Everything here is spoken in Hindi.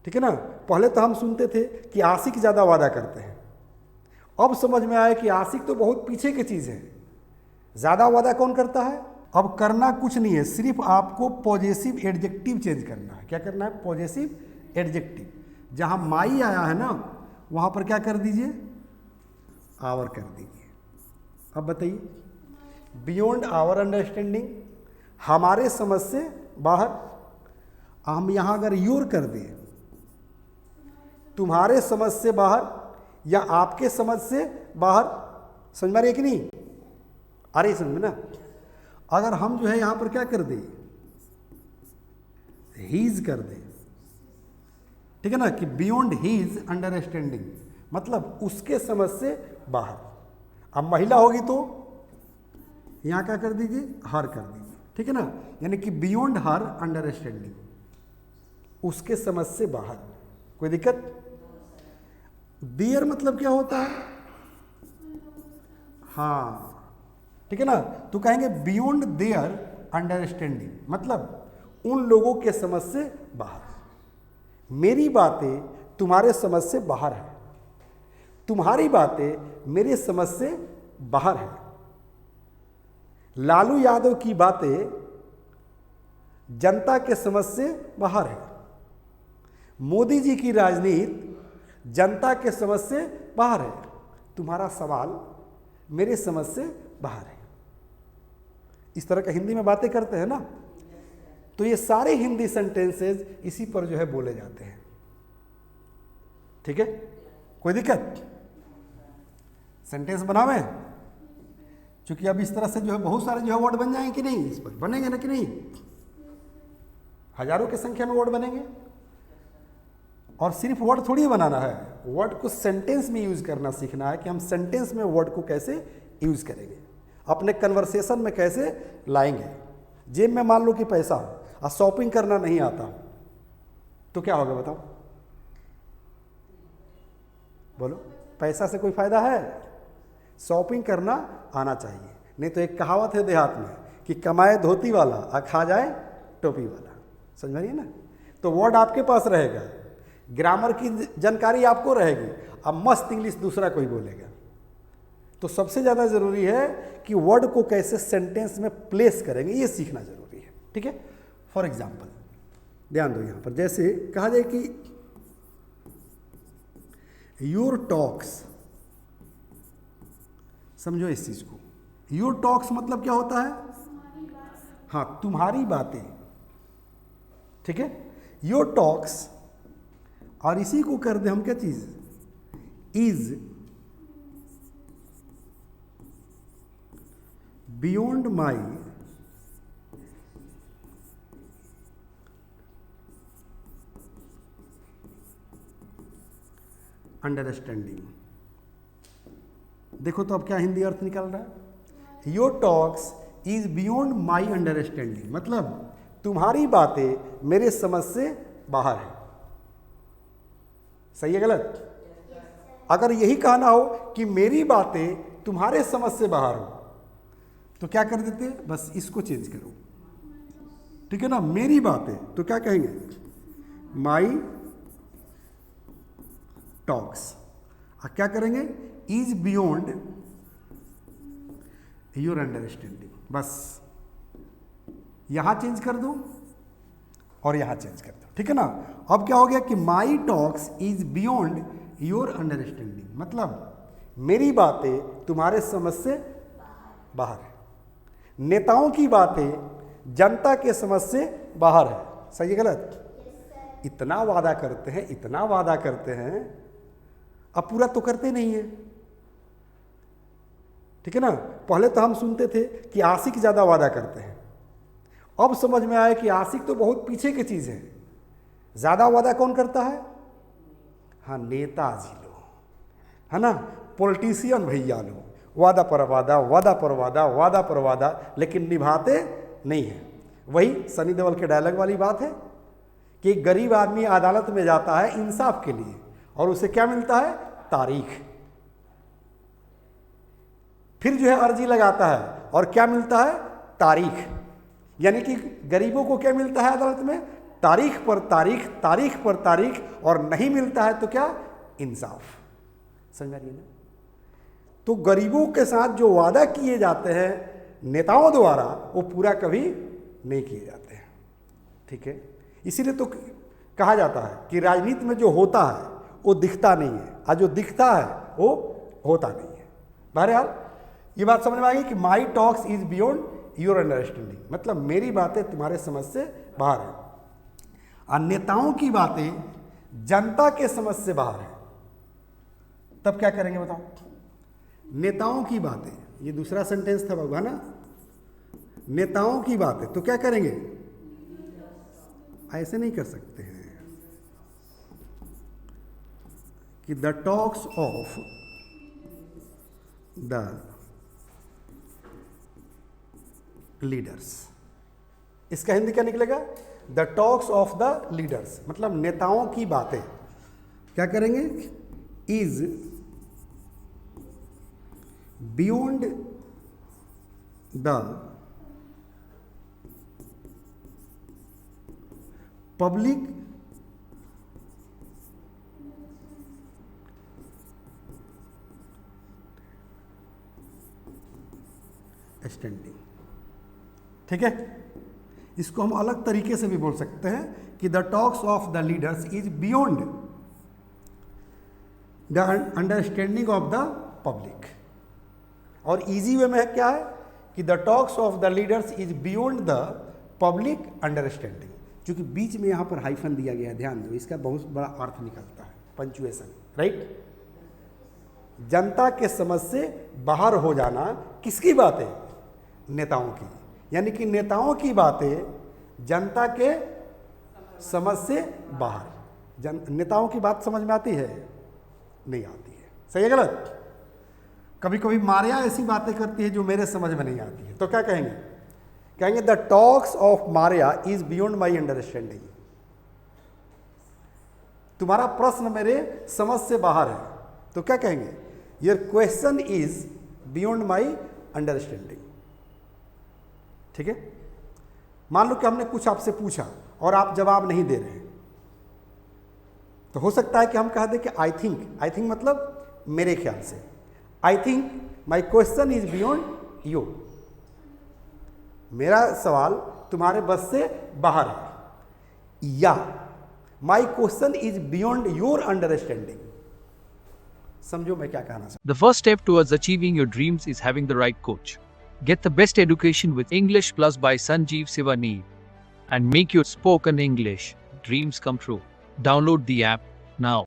ठीक है ना। पहले तो हम सुनते थे कि आशिक ज़्यादा वादा करते हैं, अब समझ में आया कि आशिक तो बहुत पीछे की चीज़ है, ज़्यादा वादा कौन करता है। अब करना कुछ नहीं है, सिर्फ आपको पॉजेसिव एडजेक्टिव चेंज करना है। क्या करना है? Possessive adjective. जहाँ माई आया है ना, वहाँ पर क्या कर दीजिए? आवर कर दीजिए। अब बताइए, बियॉन्ड आवर अंडरस्टैंडिंग, हमारे समझ से बाहर। हम यहाँ अगर योर कर दें, तुम्हारे समझ से बाहर या आपके समझ से बाहर, समझ में आ रही है कि नहीं? आ रही समझ में ना। अगर हम जो है यहाँ पर क्या कर दें? हीज कर दें, ठीक है ना, कि बियॉन्ड हीज अंडरस्टैंडिंग, मतलब उसके समझ से बाहर। अब महिला होगी तो यहाँ क्या कर दीजिए? हर कर दीजिए, ठीक है ना। यानी कि बियॉन्ड हर अंडरस्टैंडिंग, उसके समझ से बाहर। कोई दिक्कत? देयर मतलब क्या होता है? हाँ, ठीक है ना। तो कहेंगे बियॉन्ड देयर अंडरस्टैंडिंग, मतलब उन लोगों के समझ से बाहर। मेरी बातें तुम्हारे समझ से बाहर है, तुम्हारी बातें मेरे समझ से बाहर है। लालू यादव की बातें जनता के समझ से बाहर है, मोदी जी की राजनीति जनता के समझ से बाहर है, तुम्हारा सवाल मेरे समझ से बाहर है। इस तरह का हिंदी में बातें करते हैं ना, तो ये सारे हिंदी सेंटेंसेस इसी पर जो है बोले जाते हैं, ठीक है। कोई दिक्कत? सेंटेंस बनावे, क्योंकि अब इस तरह से जो है बहुत सारे जो है वर्ड बन जाएंगे कि नहीं? इस पर बनेंगे ना कि नहीं? हजारों की संख्या में वर्ड बनेंगे। और सिर्फ वर्ड थोड़ी बनाना है, वर्ड को सेंटेंस में यूज करना सीखना है कि हम सेंटेंस में वर्ड को कैसे यूज करेंगे, अपने कन्वर्सेशन में कैसे लाएंगे। जेब में मान लो कि पैसा हो और शॉपिंग करना नहीं आता तो क्या होगा बताओ? बोलो, पैसा से कोई फायदा है? शॉपिंग करना आना चाहिए। नहीं तो एक कहावत है देहात में कि कमाए धोती वाला और खा जाए टोपी वाला, समझ में नहीं ना। तो वर्ड आपके पास रहेगा, ग्रामर की जानकारी आपको रहेगी, अब मस्त इंग्लिश दूसरा कोई बोलेगा। तो सबसे ज़्यादा ज़रूरी है कि वर्ड को कैसे सेंटेंस में प्लेस करेंगे, ये सीखना ज़रूरी है, ठीक है। फॉर एग्जाम्पल ध्यान दो यहाँ पर, जैसे कहा जाए कि योर टॉक्स, समझो इस चीज़ को। योर टॉक्स मतलब क्या होता है? हाँ, तुम्हारी बातें, ठीक है। योर टॉक्स, और इसी को कर दे हम क्या चीज़? Is beyond my understanding. देखो तो अब क्या हिंदी अर्थ निकल रहा है? Your talks is beyond my understanding, मतलब तुम्हारी बातें मेरे समझ से बाहर है। सही है गलत? अगर यही कहना हो कि मेरी बातें तुम्हारे समझ से बाहर हो तो क्या कर देते? बस इसको चेंज करो, ठीक है ना। मेरी बातें तो क्या कहेंगे? माई टॉक्स। क्या करेंगे? Is beyond your understanding. बस यहां चेंज कर दो और यहां चेंज कर दो, ठीक है ना। अब क्या हो गया कि माई talks is beyond your understanding, मतलब मेरी बातें तुम्हारे समझ से बाहर है। नेताओं की बातें जनता के समझ से बाहर है। सही है गलत? इतना वादा करते हैं, इतना वादा करते हैं, अब पूरा तो करते नहीं है, ठीक है ना। पहले तो हम सुनते थे कि आशिक ज़्यादा वादा करते हैं, अब समझ में आया कि आशिक तो बहुत पीछे की चीज़ है, ज़्यादा वादा कौन करता है? हाँ, नेताजी लोग, है ना, पॉलिटिशियन भैया लोग, वादा पर वादा, वादा पर वादा, वादा पर वादा, लेकिन निभाते नहीं है। वही सनी देओल के डायलॉग वाली बात है कि एक गरीब आदमी अदालत में जाता है इंसाफ के लिए और उसे क्या मिलता है? तारीख। फिर जो है अर्जी लगाता है और क्या मिलता है? तारीख। यानी कि गरीबों को क्या मिलता है अदालत में? तारीख पर तारीख, तारीख पर तारीख, और नहीं मिलता है तो क्या? इंसाफ। समझ आ रही है ना? तो गरीबों के साथ जो वादा किए जाते हैं नेताओं द्वारा, वो पूरा कभी नहीं किए जाते हैं। ठीक है, इसीलिए तो कहा जाता है कि राजनीति में जो होता है वो दिखता नहीं है, और जो दिखता है वो होता नहीं है। बहरहाल ये बात समझ में आ गई कि माई talks is beyond your understanding, मतलब मेरी बातें तुम्हारे समझ से बाहर है, और नेताओं की बातें जनता के समझ से बाहर है। तब क्या करेंगे बताओ? नेताओं की बातें, ये दूसरा सेंटेंस था बाबा ना, नेताओं की बातें, तो क्या करेंगे? ऐसे नहीं कर सकते हैं कि the talks of the leaders, इसका हिंदी क्या निकलेगा? The talks of the leaders, मतलब नेताओं की बातें क्या करेंगे? Is beyond the public standing. ठीक है, इसको हम अलग तरीके से भी बोल सकते हैं कि the talks of the leaders is beyond the understanding of the public. और इजी वे में क्या है कि the talks of the leaders is beyond the public understanding. क्योंकि बीच में यहां पर हाइफन दिया गया है, ध्यान दो, इसका बहुत बड़ा अर्थ निकलता है, पंचुएशन, राइट? जनता के समझ से बाहर हो जाना, किसकी बातें? नेताओं की। यानी कि नेताओं की बातें जनता के समझ से बाहर। नेताओं की बात समझ में आती है? नहीं आती है। सही है गलत? कभी कभी मारिया ऐसी बातें करती है जो मेरे समझ में नहीं आती है, तो क्या कहेंगे? कहेंगे the talks of Maria is beyond my understanding. तुम्हारा प्रश्न मेरे समझ से बाहर है, तो क्या कहेंगे? Your question is beyond my understanding. ठीक है, मान लो कि हमने कुछ आपसे पूछा और आप जवाब नहीं दे रहे, तो हो सकता है कि हम कह दें कि आई थिंक मतलब मेरे ख्याल से, I think my question is beyond you, मेरा सवाल तुम्हारे बस से बाहर है, या my question is beyond your understanding. समझो मैं क्या कहना चाहता हूं। The first step towards achieving your dreams is having the right coach. Get the best education with English Plus by Sanjeev Sivaneer and make your spoken English dreams come true. Download the app now.